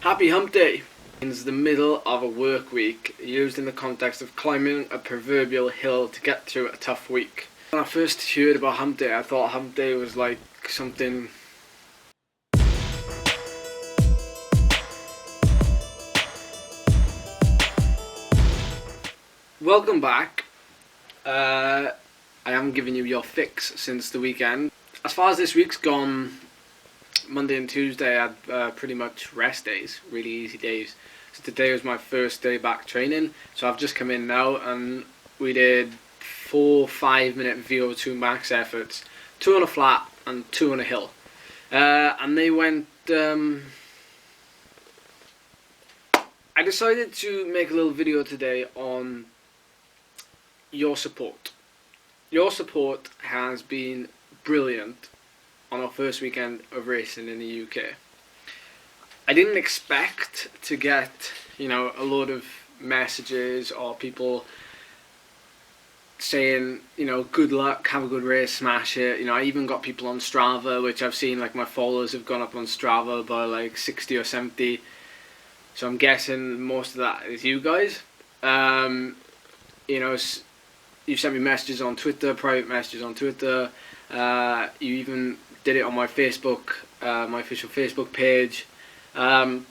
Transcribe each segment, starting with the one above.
Happy hump day means the middle of a work week, used in the context of climbing a proverbial hill to get through a tough week. When I first heard about hump day, I thought hump day was like something... Welcome back. I haven't given you your fix since the weekend. As far as this week's gone, Monday and Tuesday I had pretty much rest days, really easy days. So today was my first day back training, so I've just come in now and we did 4 5-minute VO2 max efforts, 2 on a flat and 2 on a hill. And they went... I decided to make a little video today on your support. Your support has been brilliant on our first weekend of racing in the UK. I didn't expect to get, a lot of messages or people saying, good luck, have a good race, smash it. I even got people on Strava, which I've seen, like, my followers have gone up on Strava by like 60 or 70. So I'm guessing most of that is you guys. You sent me messages on Twitter, private messages on Twitter. You even did it on my Facebook, my official Facebook page. So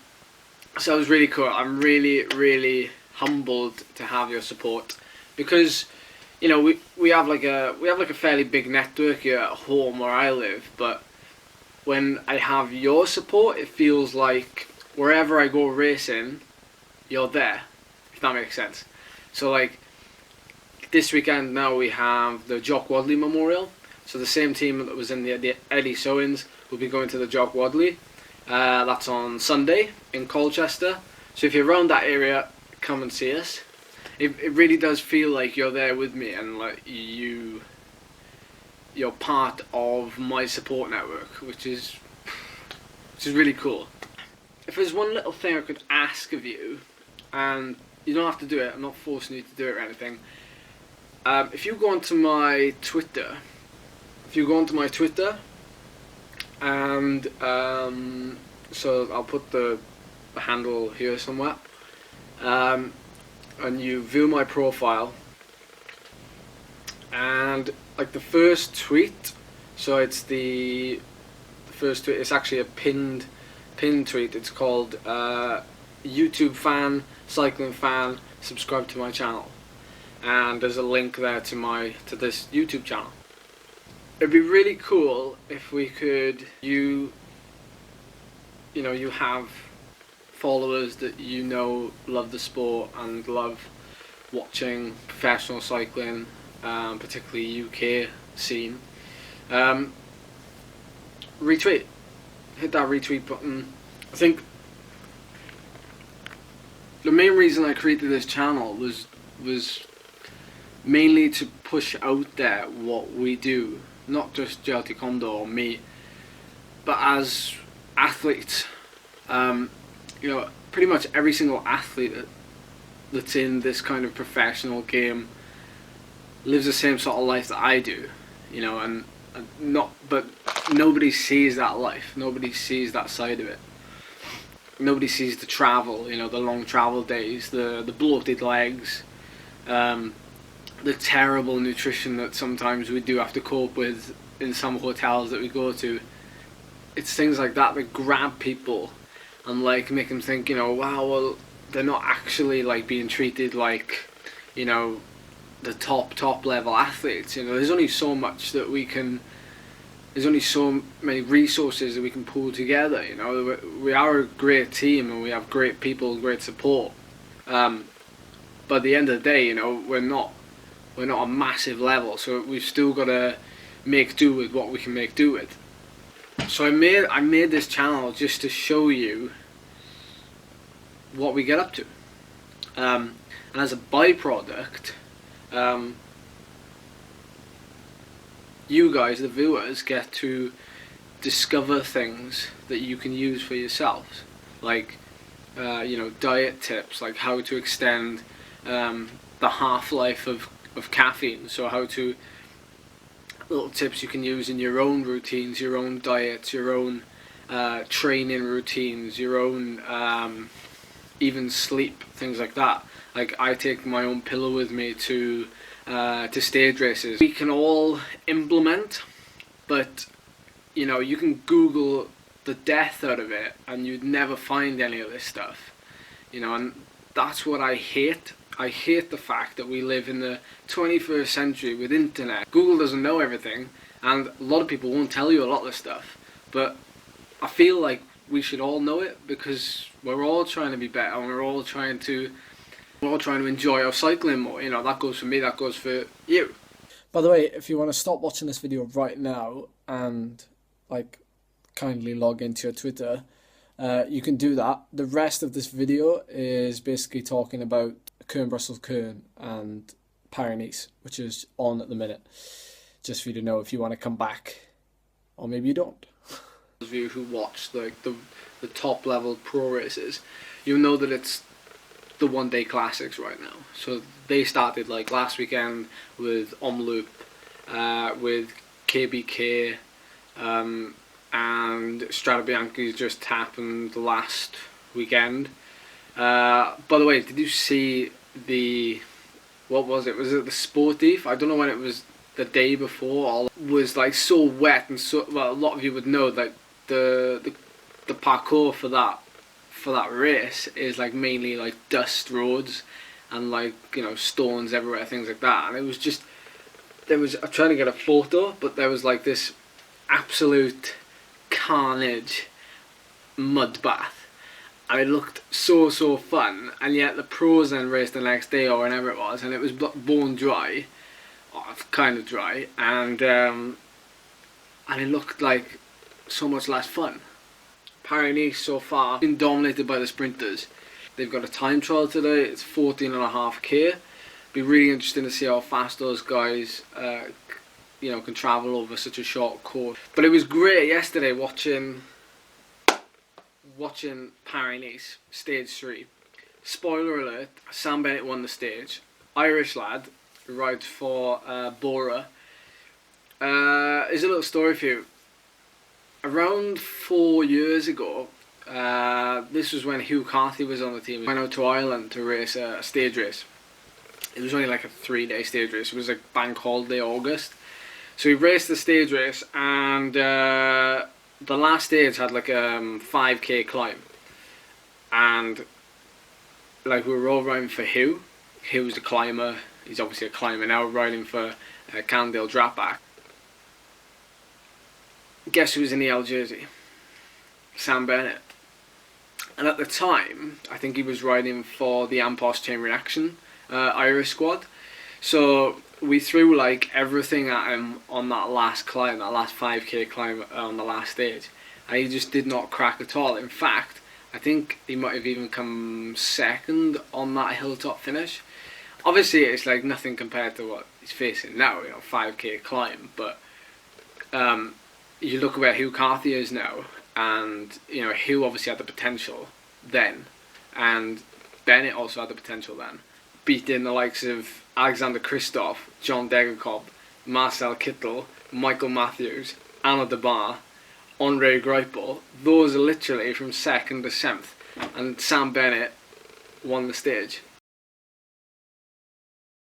it was really cool. I'm really, really humbled to have your support because, we have like a fairly big network here at home where I live. But when I have your support, it feels like wherever I go racing, you're there. If that makes sense. So like, this weekend now we have the Jock Wadley Memorial. So the same team that was in the Eddie Sowins will be going to the Jock Wadley. That's on Sunday in Colchester. So if you're around that area, come and see us. It really does feel like you're there with me and like you're part of my support network, which is really cool. If there's one little thing I could ask of you, and you don't have to do it, I'm not forcing you to do it or anything. If you go onto my Twitter, and so I'll put the handle here somewhere, and you view my profile, and like the first tweet, so it's the first tweet, it's actually a pinned tweet. It's called YouTube fan, cycling fan, subscribe to my channel. And there's a link there to this YouTube channel. It'd be really cool if we could, you have followers that love the sport and love watching professional cycling, particularly UK scene. Retweet. Hit that retweet button. I think the main reason I created this channel was mainly to push out there what we do, not just Jelty Kondo or me, but as athletes. Pretty much every single athlete that's in this kind of professional game lives the same sort of life that I do, but nobody sees that life. Nobody sees that side of it. Nobody sees the travel, the long travel days, the bloated legs, the terrible nutrition that sometimes we do have to cope with in some hotels that we go to. It's things like that that grab people and like make them think, wow, well, they're not actually like being treated like, the top level athletes. There's only so much that we can. There's only so many resources that we can pull together. We are a great team and we have great people, great support. But at the end of the day, we're not a massive level, so we've still got to make do with what we can make do with. So I made this channel just to show you what we get up to, and as a byproduct, you guys, the viewers, get to discover things that you can use for yourselves, like diet tips, like how to extend the half-life of caffeine, so little tips you can use in your own routines, your own diets, your own training routines, your own even sleep, things like that. Like I take my own pillow with me to stage races. We can all implement, but you know, you can Google the death out of it and you'd never find any of this stuff. You know, and that's what I hate. I hate the fact that we live in the 21st century with internet. Google doesn't know everything, and a lot of people won't tell you a lot of this stuff. But I feel like we should all know it, because we're all trying to be better, and we're all trying to enjoy our cycling more. You know, that goes for me, that goes for you. By the way, if you want to stop watching this video right now and like kindly log into your Twitter, you can do that. The rest of this video is basically talking about Kuurne-Brussels-Kuurne and Paris-Nice, which is on at the minute, just for you to know if you want to come back, or maybe you don't. Those of you who watch like the top level pro races, you know that it's the one-day classics right now. So they started like last weekend with Omloop, with KBK, and Strade Bianche's just happened last weekend. By the way, did you see what was it? Was it the Sportif? I don't know when it was, the day before. All was like so wet, and so, well, a lot of you would know that the parkour for that race is like mainly like dust roads and like, you know, stones everywhere, things like that. And it was just, I'm trying to get a photo, but there was like this absolute carnage mud bath, and it looked so fun. And yet the pros then raced the next day or whenever it was, and it was bone dry, or kind of dry, and it looked like so much less fun. Paris-Nice so far been dominated by the sprinters. They've got a time trial today. It's 14.5k. Be really interesting to see how fast those guys you know, can travel over such a short course. But it was great yesterday watching Paris-Nice stage 3. Spoiler alert: Sam Bennett won the stage. Irish lad who rides for Bora. Here's a little story for you. Around 4 years ago, this was when Hugh Carthy was on the team. He went out to Ireland to race a stage race. It was only like a 3-day stage race. It was like bank holiday August. So he raced the stage race, and the last stage had like a 5k climb. And like, we were all riding for Hugh. Hugh's the climber. He's obviously a climber now, riding for Cannondale Dratback. Guess who was in the L jersey? Sam Bennett. And at the time, I think he was riding for the Ampos Chain Reaction Irish squad. So we threw like everything at him on that last climb, that last 5k climb on the last stage, and he just did not crack at all. In fact, I think he might have even come second on that hilltop finish. Obviously, it's like nothing compared to what he's facing now, you know, 5k climb. But you look where Hugh Carthy is now, and you know, Hugh obviously had the potential then, and Bennett also had the potential then, beating the likes of Alexander Kristoff, John Degenkolb, Marcel Kittel, Michael Matthews, Anna de Bar, Andre Greipel. Those are literally from 2nd to 7th, and Sam Bennett won the stage.